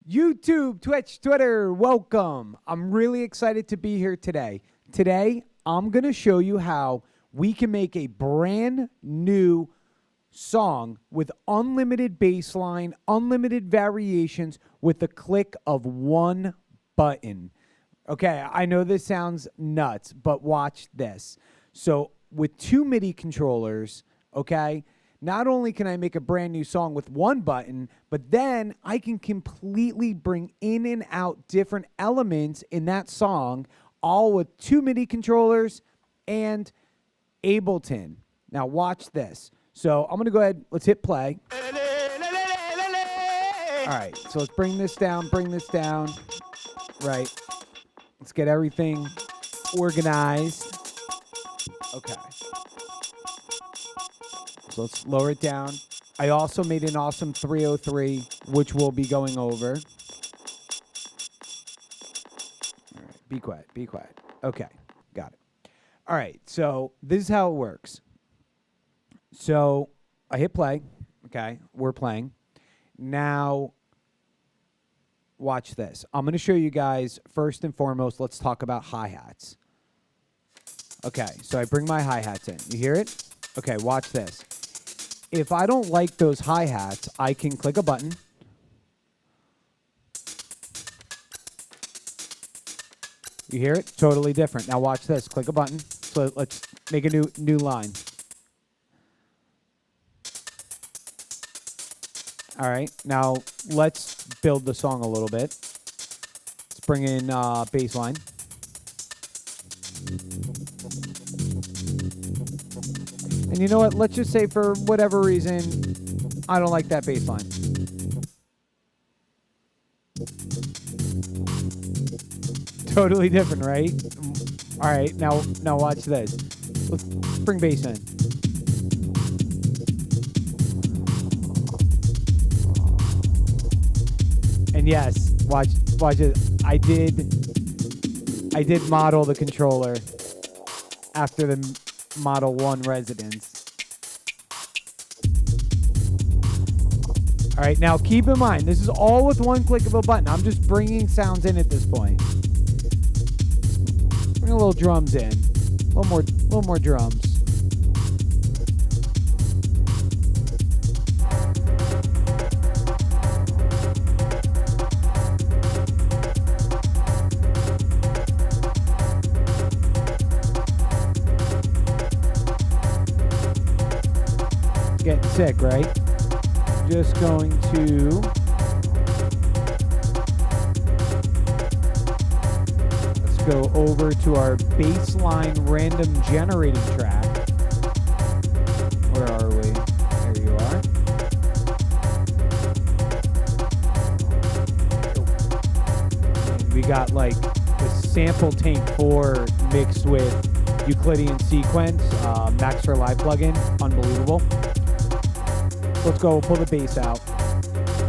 YouTube, Twitch, Twitter, welcome. I'm really excited to be here today. Today, I'm going to show you how we can make a brand new song with unlimited bass line, unlimited variations with the click of one button. Okay, I know this sounds nuts, but watch this. So with two MIDI controllers, okay, not only can I make a brand new song with one button, but then I can completely bring in and out different elements in that song, all with two MIDI controllers and Ableton. Now watch this. So I'm going to go ahead, let's hit play. All right, so let's bring this down. Right. Let's get everything organized. Okay. So let's lower it down. I also made an awesome 303, which we'll be going over. All right, be quiet. Okay, got it. All right, so this is how it works. So I hit play. Okay, we're playing. Now, watch this. I'm going to show you guys, first and foremost, let's talk about hi-hats. Okay, so I bring my hi-hats in. You hear it? Okay, watch this. If I don't like those hi-hats, I can click a button. You hear it? Totally different. Now watch this. Click a button. So let's make a new line. All right, now let's build the song a little bit. Let's bring in Bassline. And you know what? Let's just say for whatever reason, I don't like that bass line. Totally different, right? All right, now watch this. Let's bring bass in. And yes, watch it. I did model the controller after the Model 1 residence. All right, now keep in mind, this is all with one click of a button. I'm just bringing sounds in at this point. Bring a little drums in, a little more drums. Getting sick, right? Just going to let's go over to our bassline random generating track. Where are we? There you are. And we got like the sample tank 4 mixed with Euclidean sequence, Max for Live plugin, unbelievable. Let's go pull the bass out.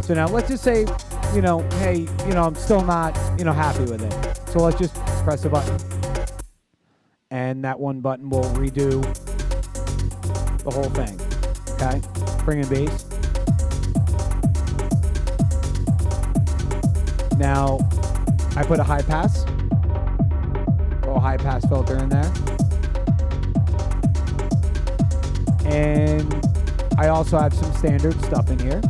So now let's just say, hey, I'm still not, happy with it. So let's just press a button. And that one button will redo the whole thing. Okay? Bring in bass. Now, I put a high pass. Little high pass filter in there. And I also have some standard stuff in here.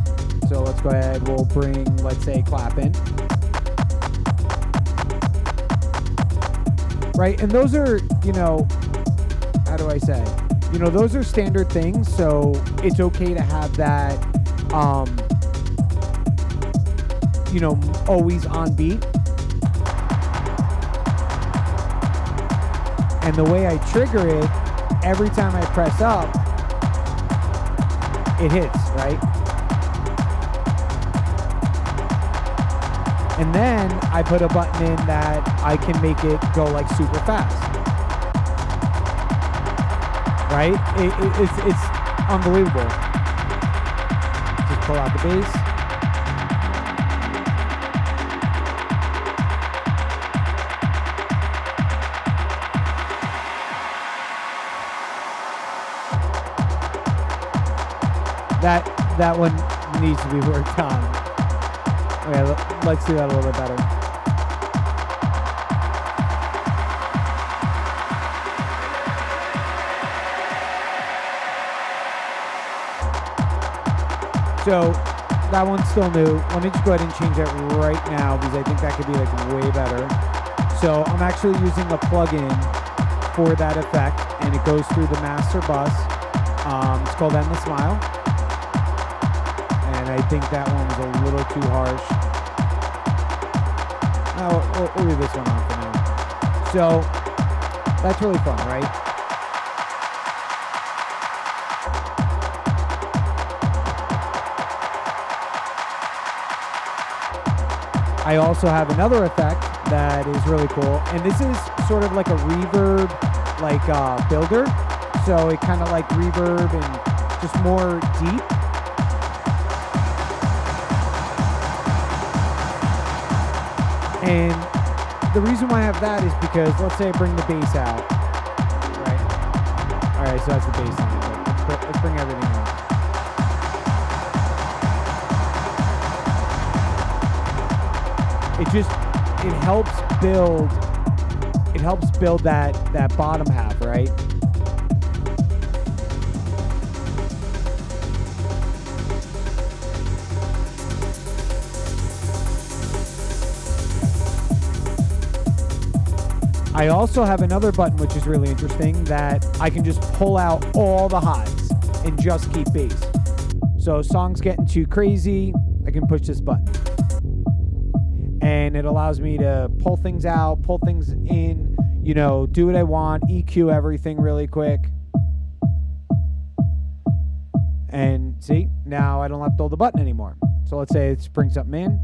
So let's go ahead, we'll bring, let's say, clap in. Right, and those are, how do I say? Those are standard things, so it's okay to have that, always on beat. And the way I trigger it, every time I press up, it hits, right? And then I put a button in that I can make it go like super fast. Right? It's unbelievable. Just pull out the bass. That one needs to be worked on. Okay, let's do that a little bit better. So that one's still new. Let me just go ahead and change that right now because I think that could be like way better. So I'm actually using a plugin for that effect, and it goes through the master bus. It's called Endless Smile, and I think that one was a little too harsh. We'll leave this one on for now. So that's really fun, right? I also have another effect that is really cool, and this is sort of like a reverb builder, so it kind of like reverb and just more deep. And the reason why I have that is because let's say I bring the bass out, right? All right, so that's the bass line. Let's bring everything out. It helps build that bottom half, right? I also have another button which is really interesting that I can just pull out all the highs and just keep bass. So songs getting too crazy, I can push this button. And it allows me to pull things out, pull things in, do what I want, EQ everything really quick. And see, now I don't have to hold the button anymore. So let's say let's bring something in.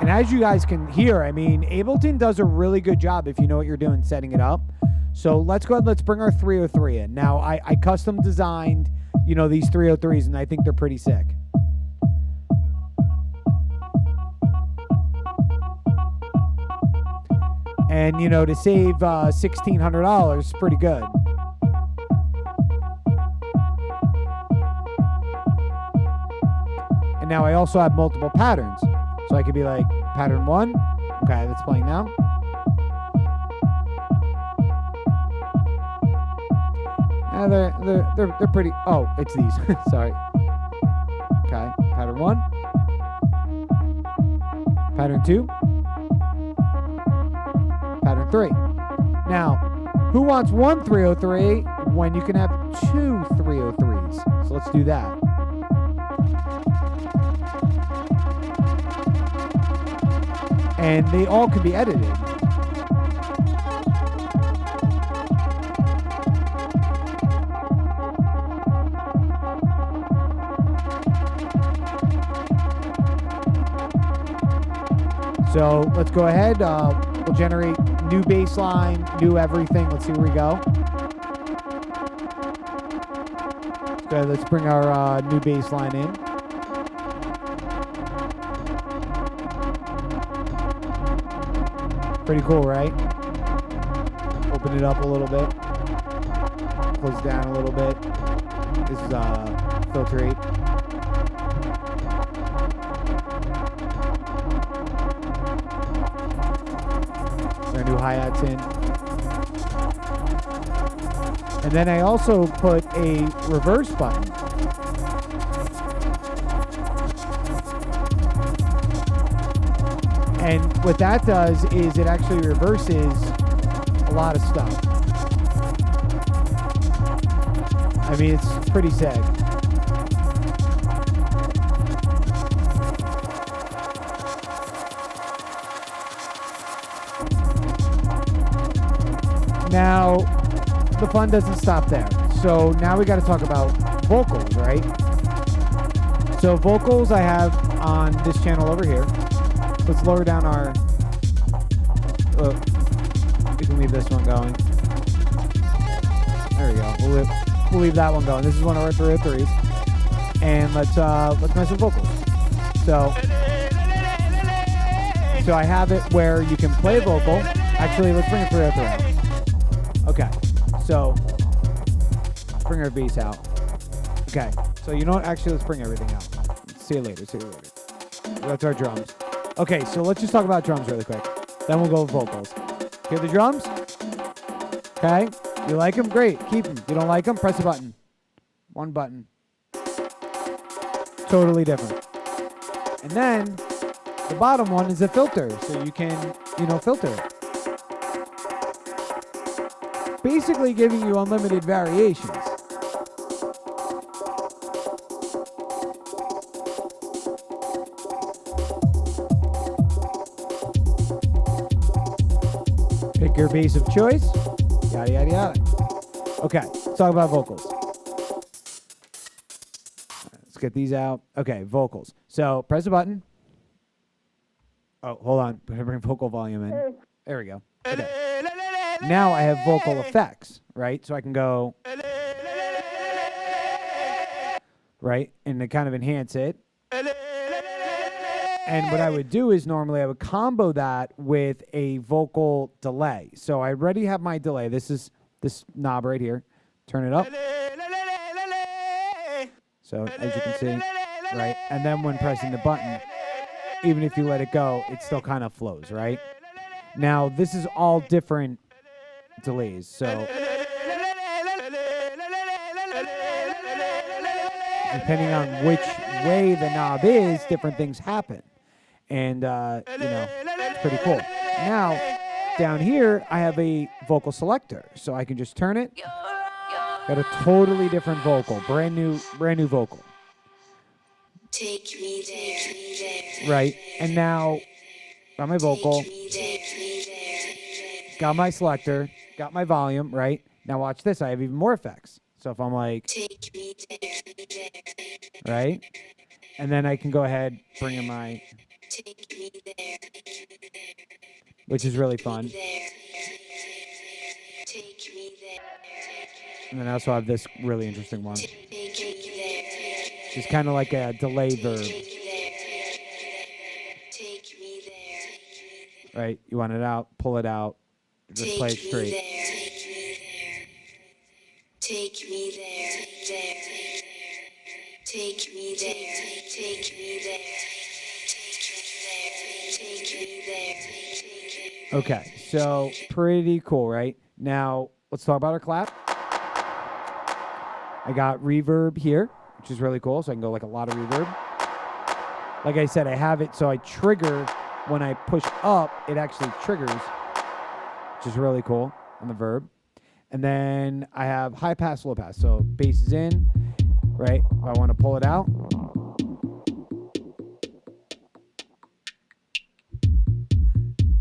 And as you guys can hear, Ableton does a really good job if you know what you're doing setting it up. So let's go ahead, let's bring our 303 in. Now I custom designed, these 303s, and I think they're pretty sick. And, to save $1,600 is pretty good. And now I also have multiple patterns. So I could be like, pattern 1. Okay, that's playing now. They're pretty... Oh, it's these. Sorry. Okay, pattern 1. Pattern 2. Pattern 3. Now, who wants one 303 when you can have two 303s? So let's do that. And they all can be edited. So let's go ahead. We'll generate new bassline, new everything. Let's see where we go. Okay, let's bring our new bassline in. Pretty cool, right? Open it up a little bit. Close it down a little bit. This is filter 8. Our new hi-hats in. And then I also put a reverse button. And what that does is it actually reverses a lot of stuff. It's pretty sick. Now, the fun doesn't stop there. So now we got to talk about vocals, right? So vocals I have on this channel over here. Let's lower down our... we can leave this one going. There we go. We'll leave that one going. This is one of our 303s. And let's mess with vocals. So I have it where you can play a vocal. Actually, let's bring a 303 out. Okay, so let's bring our bass out. Okay, so you know what? Actually, let's bring everything out. See you later. That's our drums. Okay, so let's just talk about drums really quick. Then we'll go with vocals. Hear the drums? Okay. You like them? Great. Keep them. You don't like them? Press a button. One button. Totally different. And then the bottom one is a filter, so you can, filter it. Basically giving you unlimited variations. Pick your bass of choice. Yada, yada, yada. Okay, let's talk about vocals. Let's get these out. Okay, vocals. So press a button. Oh, hold on. I'm going to bring vocal volume in. There we go. Okay. Now I have vocal effects, right? So I can go, right? And to kind of enhance it. And what I would do is normally I would combo that with a vocal delay. So I already have my delay. This is this knob right here. Turn it up. So as you can see, right? And then when pressing the button, even if you let it go, it still kind of flows, right? Now, this is all different delays. So depending on which way the knob is, different things happen. And, it's pretty cool. Now, down here, I have a vocal selector. So I can just turn it. Got a totally different vocal. Brand new vocal. Take me there. Right. And now, got my vocal. Got my selector. Got my volume. Right. Now watch this. I have even more effects. So if I'm like, Take me there. right. And then I can go ahead, bring in my, Take me there. which is really fun. Take me there. And then I also have this really interesting one. Take me there. It's kind of like a delay verb, Take me there. right? You want it out, pull it out, just play it Take me straight. there. Take me there. Take me there. Take me there. Take me there. Okay, so pretty cool, right? Now, let's talk about our clap. I got reverb here, which is really cool, so I can go like a lot of reverb. Like I said, I have it so I trigger when I push up, it actually triggers, which is really cool on the verb. And then I have high pass, low pass. So bass is in, right? If I want to pull it out.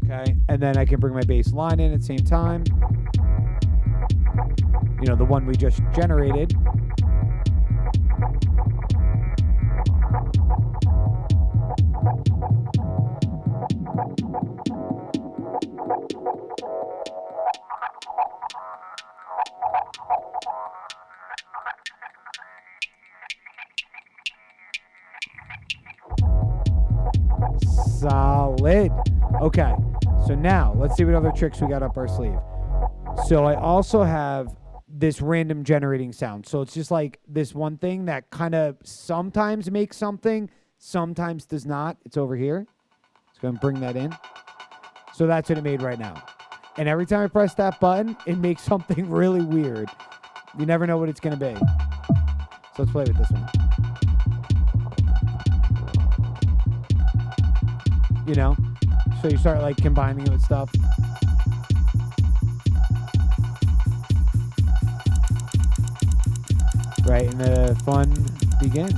Okay, and then I can bring my bass line in at the same time. The one we just generated. Solid. Okay, so now let's see what other tricks we got up our sleeve. So I also have this random generating sound. So it's just like this one thing that kind of sometimes makes something, sometimes does not. It's over here. Just going to bring that in. So that's what it made right now. And every time I press that button, it makes something really weird. You never know what it's going to be. So let's play with this one. So you start like combining it with stuff. Right, and the fun begins.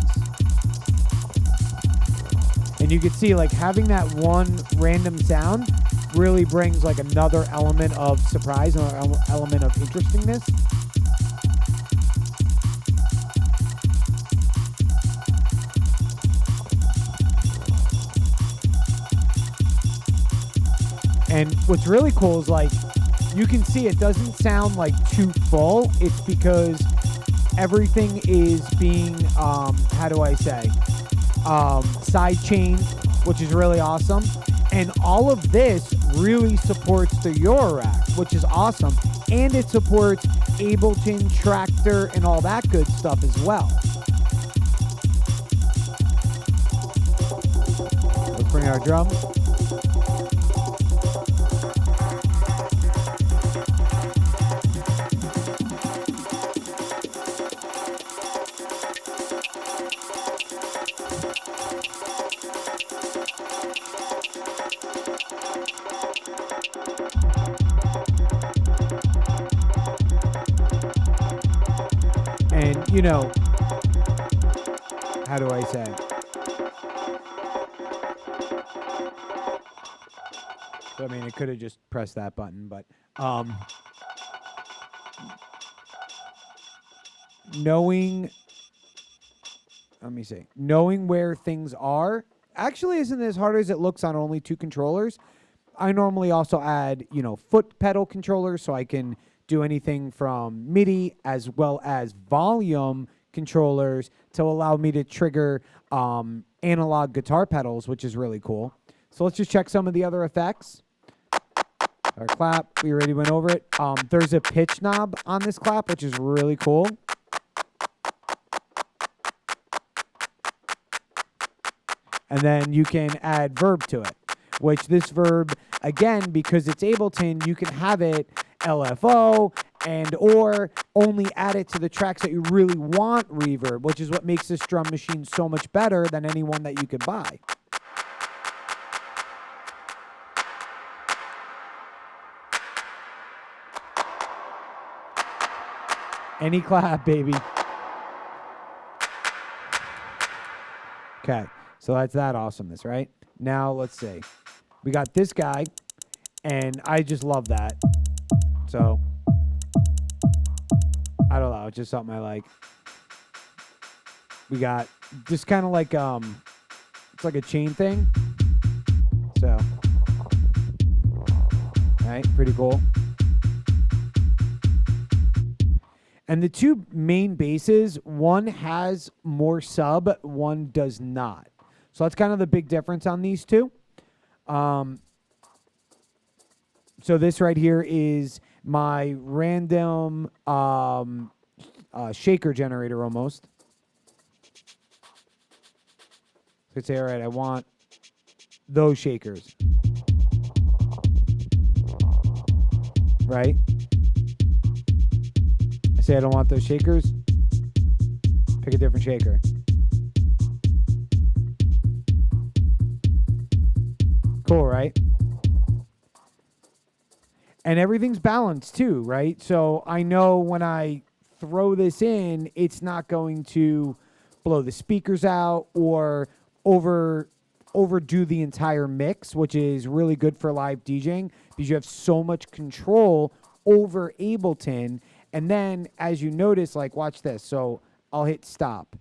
And you can see like having that one random sound really brings like another element of surprise, another element of interestingness. And what's really cool is like, you can see it doesn't sound like too full. It's because everything is being, side chained, which is really awesome. And all of this really supports the Eurorack, which is awesome. And it supports Ableton, Tractor, and all that good stuff as well. bring our drum. And, you know, how do I say? So, I mean, it could have just pressed that button, but knowing, let me see, knowing where things are actually isn't as hard as it looks on only 2 controllers. I normally also add, you know, foot pedal controllers so I can do anything from Midi as well as volume controllers to allow me to trigger analog guitar pedals, which is really cool. So let's just check some of the other effects. Our clap, we already went over it. There's a pitch knob on this clap, which is really cool. And then you can add verb to it, which this verb, again, because it's Ableton, you can have it LFO and or only add it to the tracks that you really want reverb, which is what makes this drum machine so much better than any one that you could buy. Any clap, baby. Okay, so that's that awesomeness, right? Now, let's see. We got this guy, and I just love that. So, I don't know, it's just something I like. We got just kind of like, it's like a chain thing. So, right, pretty cool. And the 2 main basses, one has more sub, one does not. So that's kind of the big difference on these 2. So this right here is my random shaker generator almost. So I'd say, all right, I want those shakers. Right? I say I don't want those shakers. Pick a different shaker. Cool, right? And everything's balanced too, right? So I know when I throw this in, it's not going to blow the speakers out or overdo the entire mix, which is really good for live DJing because you have so much control over Ableton. And then as you notice, like watch this. So I'll hit stop.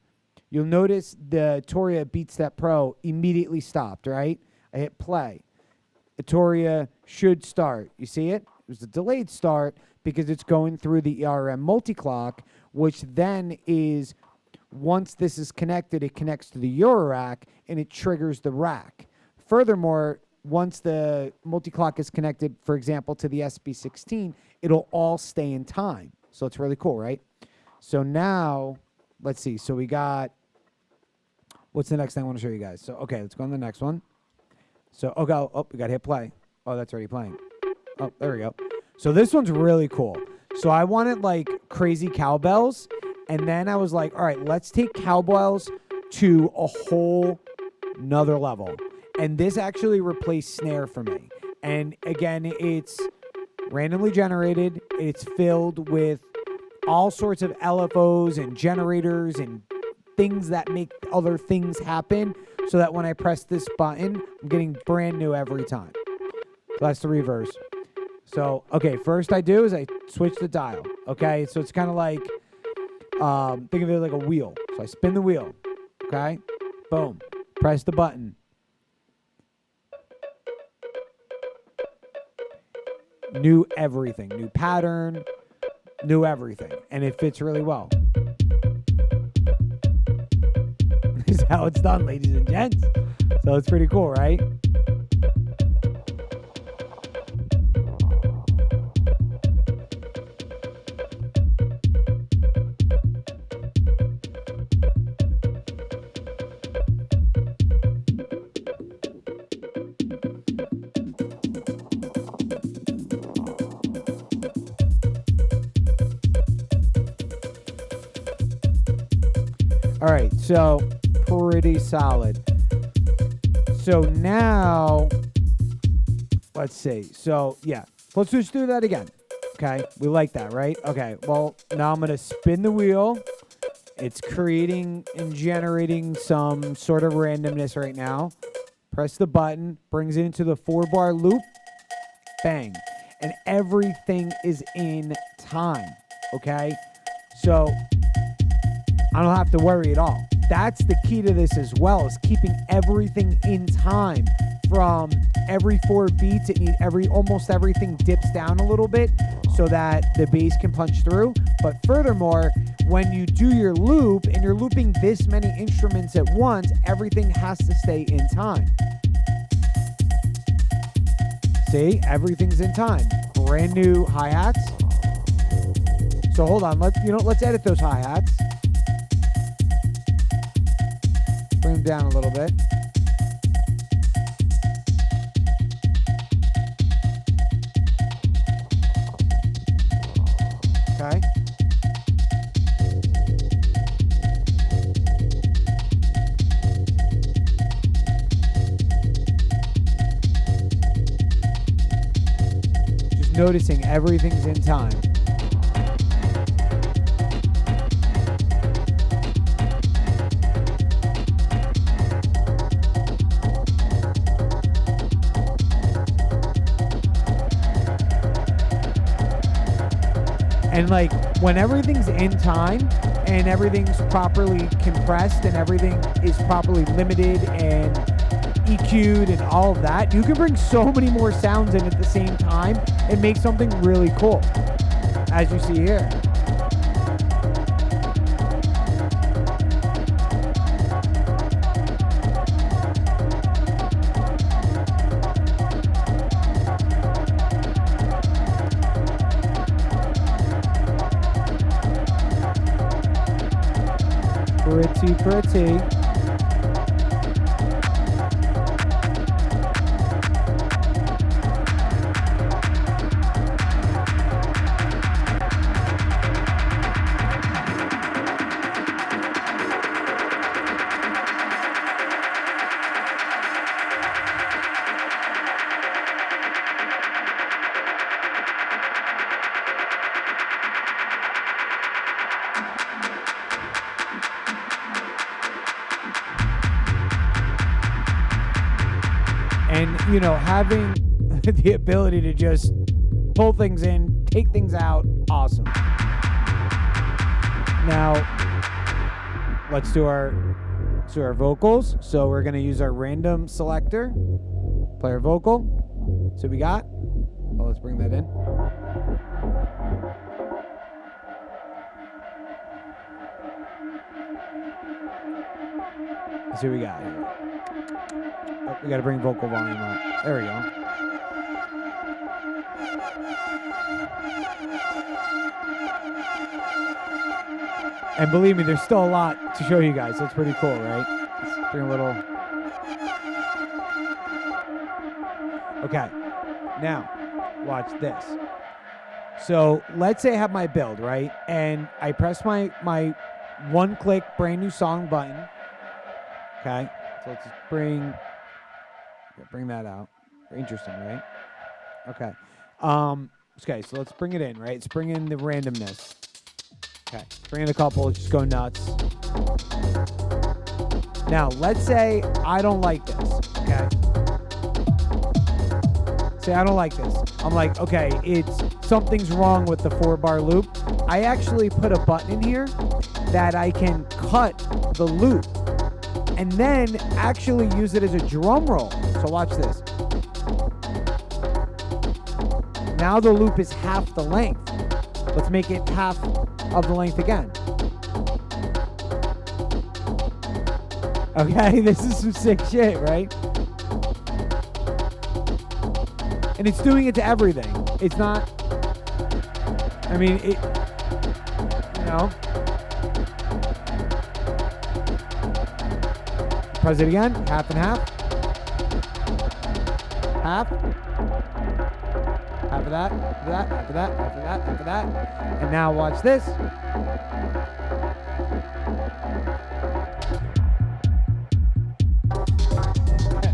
You'll notice the Toria BeatStep Pro immediately stopped, right? I hit play. Toria should start. You see it? It was a delayed start because it's going through the ERM multi-clock, which then is, once this is connected, it connects to the Eurorack and it triggers the rack. Furthermore, once the multi-clock is connected, for example, to the SB16, it'll all stay in time. So it's really cool, right? So now, let's see. So we got, what's the next thing I want to show you guys? So, okay, let's go on the next one. So, we got to hit play. Oh, that's already playing. Oh, there we go. So this one's really cool. So I wanted like crazy cowbells. And then I was like, all right, let's take cowbells to a whole nother level. And this actually replaced snare for me. And again, it's randomly generated. It's filled with all sorts of LFOs and generators and things that make other things happen, so that when I press this button, I'm getting brand new every time. So that's the reverse. So, okay, first I do is I switch the dial, okay? So it's kind of like, think of it like a wheel. So I spin the wheel, okay? Boom. Press the button. New everything. New pattern. New everything. And it fits really well. This is how it's done, ladies and gents. So it's pretty cool, right? right, so pretty solid. So now, let's see. So yeah, let's just do that again. Okay, we like that, right? Okay, well, now I'm going to spin the wheel. It's creating and generating some sort of randomness right now. Press the button, brings it into the 4-bar loop. Bang. And everything is in time, okay? So I don't have to worry at all. That's the key to this as well, is keeping everything in time. From every 4 beats, almost everything dips down a little bit so that the bass can punch through. But furthermore, when you do your loop and you're looping this many instruments at once, everything has to stay in time. See, everything's in time. Brand new hi-hats. So hold on, let's edit those hi-hats. Bring them down a little bit. Okay. Just noticing everything's in time. And like when everything's in time and everything's properly compressed and everything is properly limited and EQ'd and all of that, you can bring so many more sounds in at the same time and make something really cool, as you see here. Pretty. And, you know, having the ability to just pull things in, take things out, awesome. Now, let's do our vocals. So we're going to use our random selector, play our vocal. So we got, well, let's bring that in. Let's see what we got here. Oh, we got to bring vocal volume up. There we go. And believe me, there's still a lot to show you guys. That's pretty cool, right? Let's bring a little. Okay. Now, watch this. So let's say I have my build, right? And I press my one-click brand new song button. Okay. So let's just bring that out. Interesting, right? Okay. Okay, so let's bring it in, right? Let's bring in the randomness. Okay. Bring in a couple, let's just go nuts. Now, let's say I don't like this, okay? Say I don't like this. I'm like, okay, something's wrong with the 4-bar loop. I actually put a button in here that I can cut the loop and then actually use it as a drum roll. So watch this. Now the loop is half the length. Let's make it half of the length again. Okay, this is some sick shit, right? And it's doing it to everything. It's not, I mean, it, you know. Press it again, half and half. Half. half of that, half of that, half of that, half of that, half of that. And now watch this.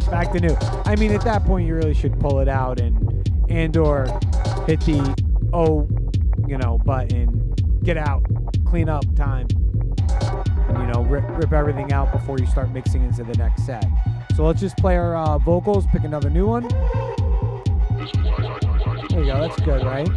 Back to new. I mean, at that point, you really should pull it out and or hit the button, get out, clean up time, and rip everything out before you start mixing into the next set. So let's just play our vocals, pick another new one. There you go. That's good, right?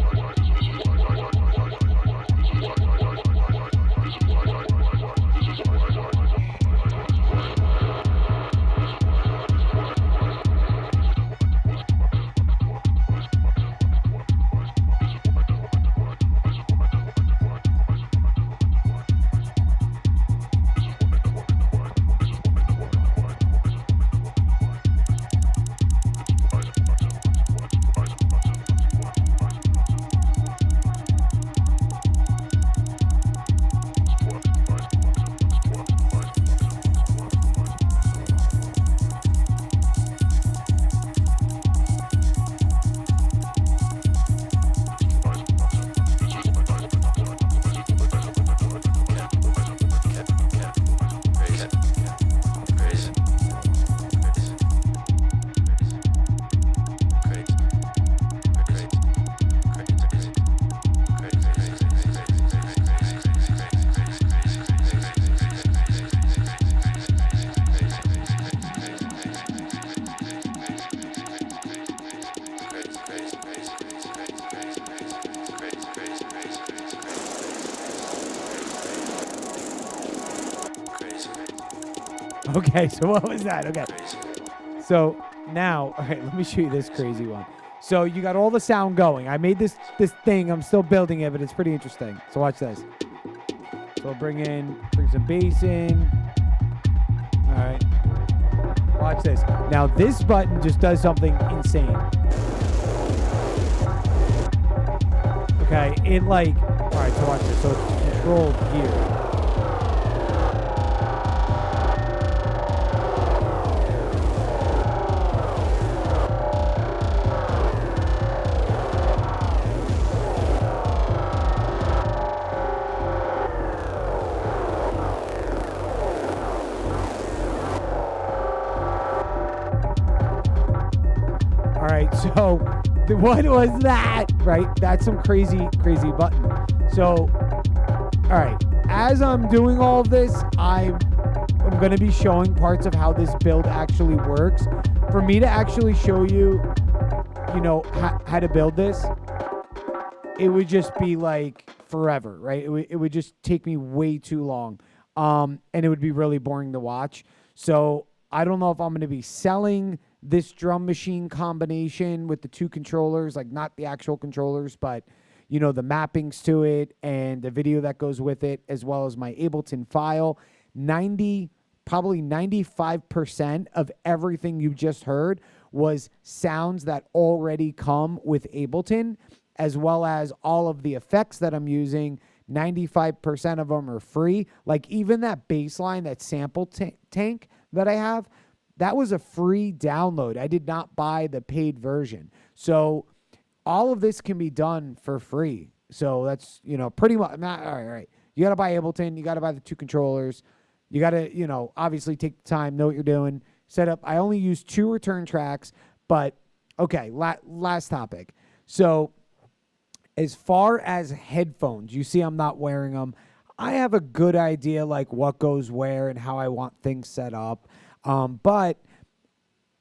Okay, so what was that? Okay. So now, all right, let me show you this crazy one. So you got all the sound going. I made this thing. I'm still building it, but it's pretty interesting. So watch this. So I'll bring some bass in. All right. Watch this. Now this button just does something insane. Okay, all right, so watch this. So it's controlled here. So what was that? Right? That's some crazy button. So, all right. As I'm doing all of this, I'm going to be showing parts of how this build actually works. For me to actually show you, how to build this, it would just be like forever, right? It would just take me way too long. And it would be really boring to watch. So I don't know if I'm going to be selling this drum machine combination with the two controllers, like not the actual controllers, but the mappings to it and the video that goes with it, as well as my Ableton file. Probably 95% of everything you just heard was sounds that already come with Ableton, as well as all of the effects that I'm using. 95% of them are free. Like even that bassline, that sample tank that I have, that was a free download. I did not buy the paid version. So all of this can be done for free. So that's, pretty much, all right. You got to buy Ableton. You got to buy the two controllers. You got to, obviously take the time, know what you're doing, set up. I only use 2 return tracks, but okay, last topic. So as far as headphones, you see I'm not wearing them. I have a good idea like what goes where and how I want things set up. But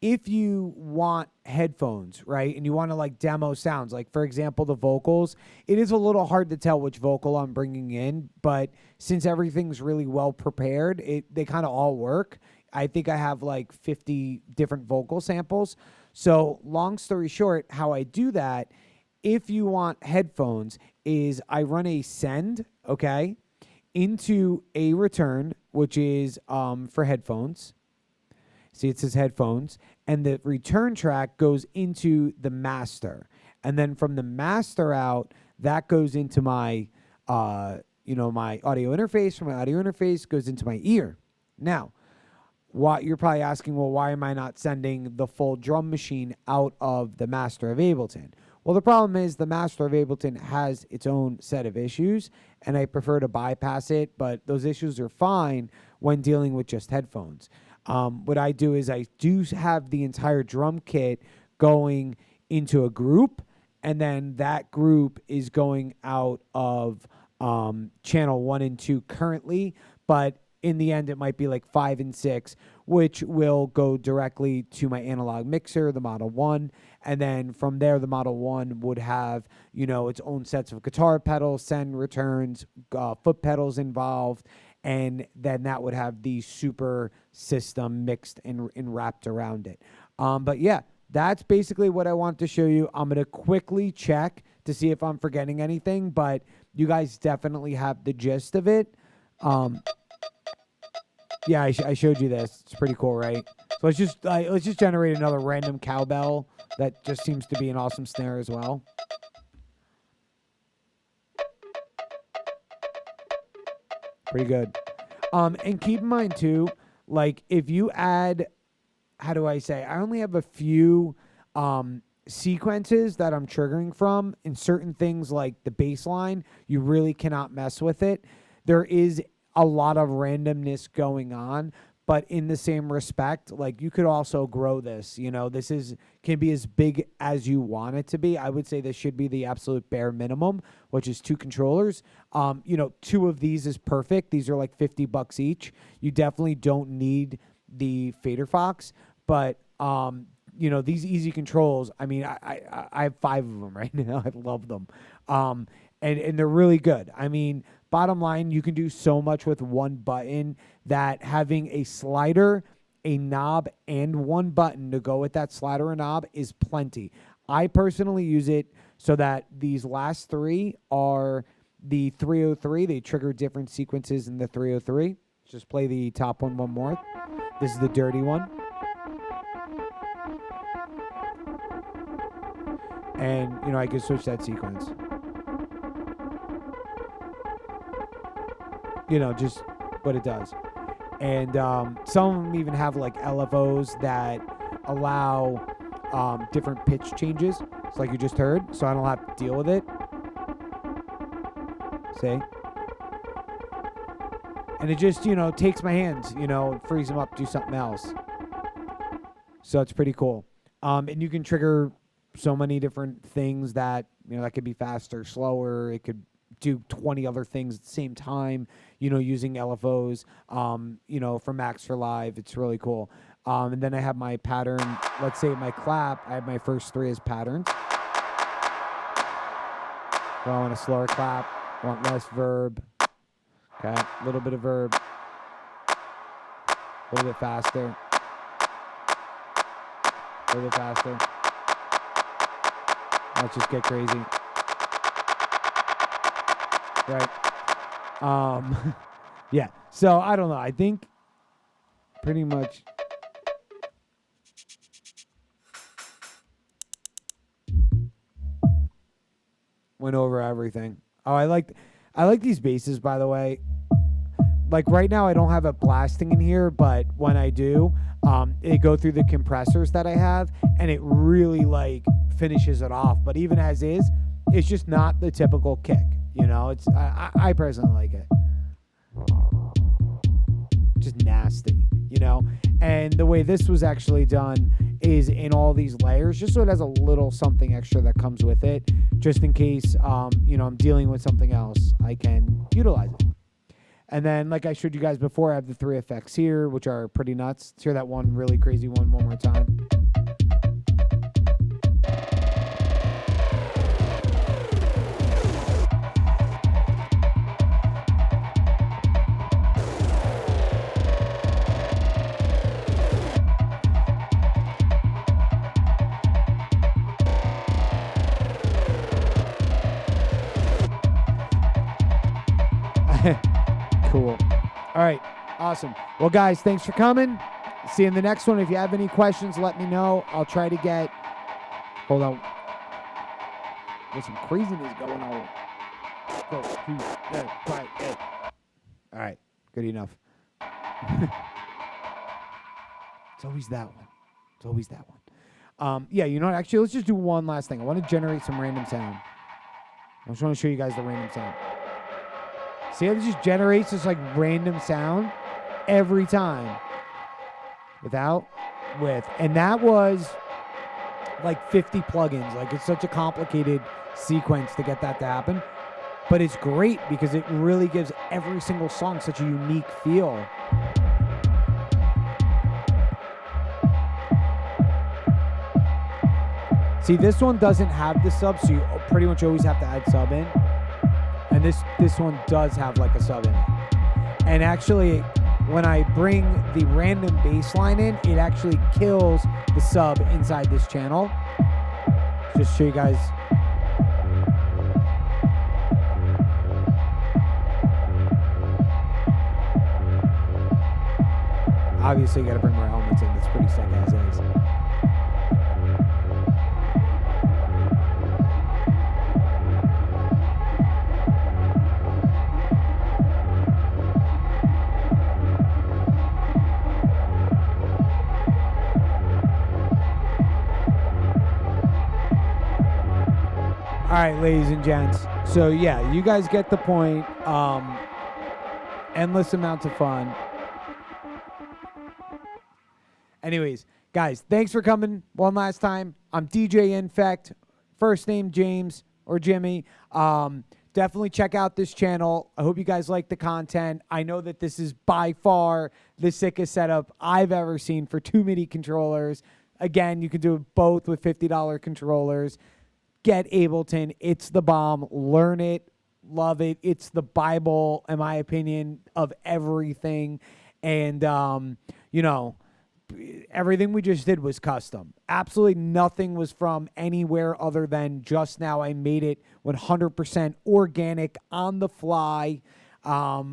if you want headphones, right, and you want to demo sounds, like for example, the vocals, it is a little hard to tell which vocal I'm bringing in, but since everything's really well prepared, they kind of all work. I think I have 50 different vocal samples. So long story short, how I do that, if you want headphones, is I run a send, okay, into a return, which is for headphones. See, it says headphones, and the return track goes into the master. And then from the master out, that goes into my, my audio interface. From my audio interface goes into my ear. Now, what you're probably asking, well, why am I not sending the full drum machine out of the master of Ableton? Well, the problem is the master of Ableton has its own set of issues, and I prefer to bypass it, but those issues are fine when dealing with just headphones. What I do is I do have the entire drum kit going into a group, and then that group is going out of channel 1 and 2 currently, but in the end it might be like 5 and 6, which will go directly to my analog mixer, the Model 1, and then from there the Model 1 would have, you know, its own sets of guitar pedals, send, returns, foot pedals involved, and then that would have the super system mixed and wrapped around it. But yeah, that's basically what I want to show you. I'm going to quickly check to see if I'm forgetting anything, but you guys definitely have the gist of it. Yeah, I showed you this. It's pretty cool, right? So let's just generate another random cowbell that just seems to be an awesome snare as well. Pretty good. And keep in mind too, like if you add, how do I say? I only have a few sequences that I'm triggering from. In certain things like the bass line, you really cannot mess with it. There is a lot of randomness going on, but in the same respect, like you could also grow this. You know, this can be as big as you want it to be. I would say this should be the absolute bare minimum, which is 2 controllers. You know, 2 of these is perfect. These are like $50 each. You definitely don't need the Fader Fox, but you know, these easy controls, I mean, I have 5 of them right now. I love them. And they're really good. I mean, bottom line, you can do so much with one button that having a slider, a knob, and one button to go with that slider and knob is plenty. I personally use it so that these last 3 are the 303. They trigger different sequences in the 303. Just play the top one more. This is the dirty one. And, you know, I can switch that sequence. You know, just what it does. And some of them even have like LFOs that allow different pitch changes. It's like you just heard, so I don't have to deal with it. See? And it just, you know, takes my hands, you know, and frees them up to do something else. So it's pretty cool. And you can trigger so many different things that, you know, that could be faster, slower. It could do 20 other things at the same time, you know, using LFOs, you know, for Max for Live. It's really cool. And then I have my pattern. Let's say my clap, I have my first 3 as patterns. Well, I want a slower clap, I want less verb. Okay, a little bit of verb, a little bit faster, a little bit faster. Let's just get crazy. Right. Yeah. So I don't know. I think pretty much went over everything. Oh, I like these basses, by the way. Like right now I don't have it blasting in here, but when I do, it go through the compressors that I have, and it really like finishes it off. But even as is, it's just not the typical kick. You know, it's I personally like it. Just nasty, you know. And the way this was actually done is in all these layers, just so it has a little something extra that comes with it, just in case, you know, I'm dealing with something else, I can utilize it. And then, like I showed you guys before, I have the 3 effects here, which are pretty nuts. Let's hear that one really crazy one more time. Cool. All right. Awesome. Well, guys, thanks for coming. See you in the next one. If you have any questions, let me know. I'll try to get... Hold on. There's some craziness going on. Go. 2, 5, 8. All right. Good enough. It's always that one. It's always that one. Yeah, you know what? Actually, let's just do one last thing. I want to generate some random sound. I just want to show you guys the random sound. See how it just generates this like random sound every time. Without, with. And that was like 50 plugins. Like it's such a complicated sequence to get that to happen. But it's great because it really gives every single song such a unique feel. See, this one doesn't have the sub, so you pretty much always have to add sub in. And this one does have like a sub in it. And actually, when I bring the random bass line in, it actually kills the sub inside this channel. Just show you guys. Obviously, you gotta bring more elements in. That's pretty sick as is. All right, ladies and gents. So yeah, you guys get the point. Endless amounts of fun. Anyways, guys, thanks for coming one last time. I'm DJ Infect, first name James or Jimmy. Definitely check out this channel. I hope you guys like the content. I know that this is by far the sickest setup I've ever seen for 2 MIDI controllers. Again, you can do it both with $50 controllers. Get Ableton. It's the bomb. Learn it. Love it. It's the Bible, in my opinion, of everything. And, you know, everything we just did was custom. Absolutely nothing was from anywhere other than just now I made it 100% organic on the fly,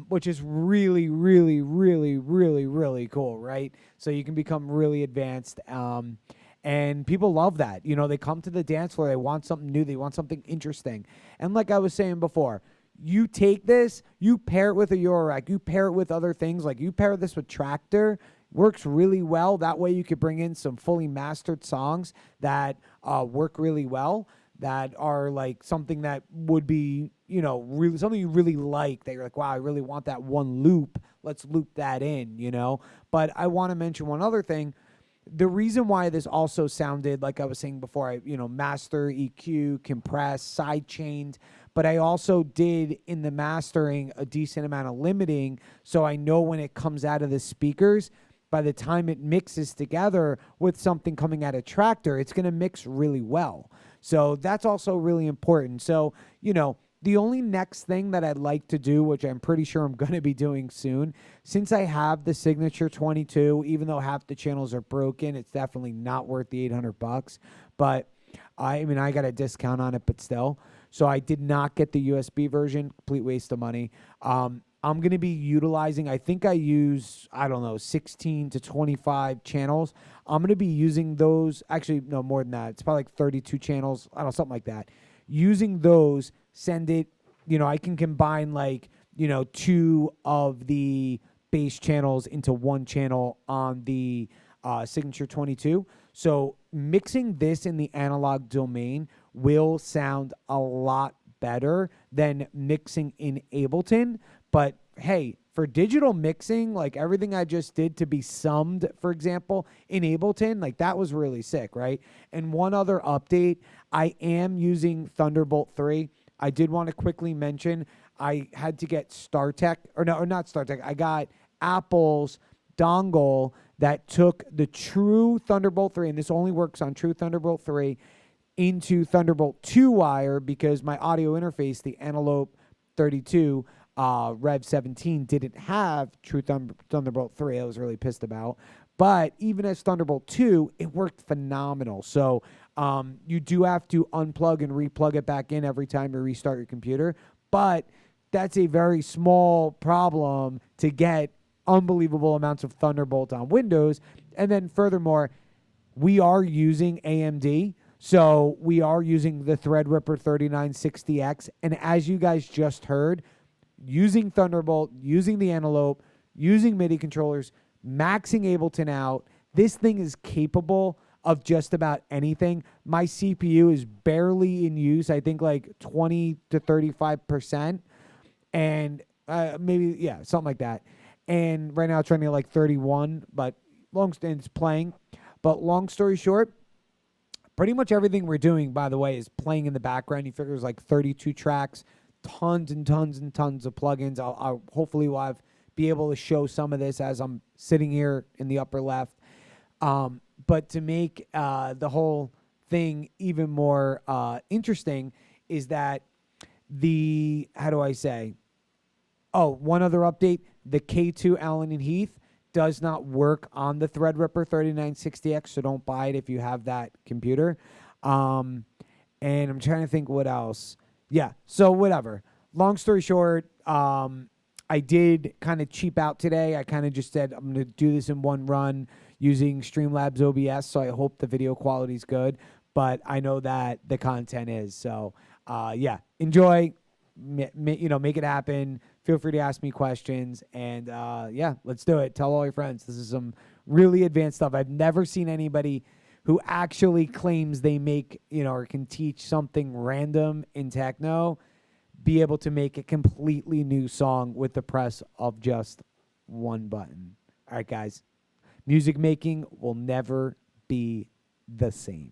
which is really, really, really, really, really cool, right? So you can become really advanced. And people love that. You know, they come to the dance floor. They want something new. They want something interesting. And like I was saying before, you take this, you pair it with a Eurorack, you pair it with other things. Like you pair this with Tractor, works really well. That way you could bring in some fully mastered songs that work really well, that are like something that would be, you know, really something you really like, that you're like, wow, I really want that one loop. Let's loop that in, you know. But I want to mention one other thing. The reason why this also sounded, like I was saying before, I, you know, master, EQ, compress, sidechained, but I also did in the mastering a decent amount of limiting, so I know when it comes out of the speakers, by the time it mixes together with something coming out of Tractor, it's going to mix really well. So that's also really important. So, you know, the only next thing that I'd like to do, which I'm pretty sure I'm going to be doing soon, since I have the Signature 22, even though half the channels are broken, it's definitely not worth the $800. But I mean, I got a discount on it, but still. So I did not get the USB version, complete waste of money. I'm going to be utilizing, I think I use, I don't know, 16 to 25 channels. I'm going to be using those, actually, no, more than that. It's probably like 32 channels, I don't know, something like that. Using those, send it, you know, I can combine like, you know, 2 of the bass channels into 1 channel on the Signature 22. So mixing this in the analog domain will sound a lot better than mixing in Ableton. But hey, for digital mixing, like everything I just did to be summed, for example, in Ableton, like that was really sick, right? And one other update, I am using Thunderbolt 3. I did want to quickly mention I had to get StarTech, or not StarTech. I got Apple's dongle that took the true Thunderbolt 3, and this only works on true Thunderbolt 3, into Thunderbolt 2 wire because my audio interface, the Antelope 32 Rev 17, didn't have true Thunderbolt 3. I was really pissed about. But even as Thunderbolt 2, it worked phenomenal. So you do have to unplug and replug it back in every time you restart your computer. But that's a very small problem to get unbelievable amounts of Thunderbolt on Windows. And then furthermore, we are using AMD. So we are using the Threadripper 3960X. And as you guys just heard, using Thunderbolt, using the Antelope, using MIDI controllers, maxing Ableton out, this thing is capable of just about anything. My CPU is barely in use. I think like 20 to 35%. And maybe, yeah, something like that. And right now it's running at like 31, but it's playing. But long story short, pretty much everything we're doing, by the way, is playing in the background. You figure it's like 32 tracks, tons and tons and tons of plugins. I'll hopefully be able to show some of this as I'm sitting here in the upper left. But to make the whole thing even more interesting is that one other update, the K2 Allen and Heath does not work on the Threadripper 3960X, so don't buy it if you have that computer. And I'm trying to think what else. Yeah, so whatever. Long story short, I did kind of cheap out today. I kind of just said I'm going to do this in one run using Streamlabs OBS, so I hope the video quality is good. But I know that the content is. So, yeah, enjoy. Make it happen. Feel free to ask me questions. And, yeah, let's do it. Tell all your friends. This is some really advanced stuff. I've never seen anybody who actually claims they make, or can teach something random in techno be able to make a completely new song with the press of just one button. All right, guys. Music making will never be the same.